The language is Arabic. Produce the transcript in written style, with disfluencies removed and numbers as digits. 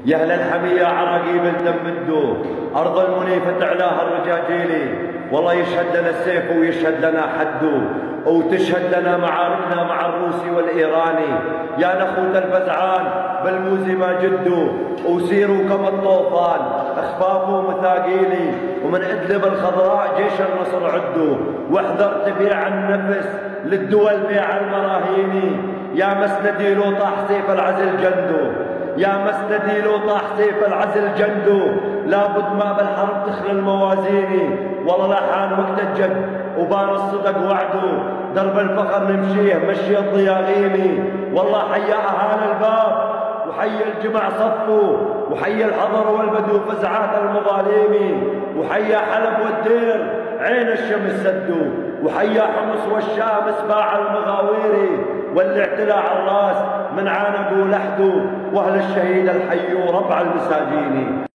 يا اهل الحميه عرقي بالدم مدوا، ارض المنيفه تعلاها الرجاجيلي، والله يشهد لنا السيف ويشهد لنا حدو، وتشهد لنا معاركنا مع الروسي والايراني. يا نخوة الفزعان بالموزي ما جدوا، وسيروا كما الطوفان اخفافوا مثاقيلي، ومن ادلب الخضراء جيش النصر عدوا، واحذر تبيع النفس للدول بيع المراهيني. يا مسندي لو طاح سيف العزل جندو، يا مسندي لو طاح سيف العزل جندو، لابد ما بالحرب تخلى الموازيني. والله لا حان وقت الجد وبان الصدق وعدو، درب الفخر نمشيه مشي الضياغيني. والله حيا اهالي الباب وحي الجمع صفوا، وحي الحضر والبدو فزعات المظاليم، وحيا حلب والدير عين الشمس سدوا، وحيا حمص والشام اسباع المغاويري، والاعتلاع الراس من عانقوا لحدوا، واهل الشهيد الحي ربع المساجين.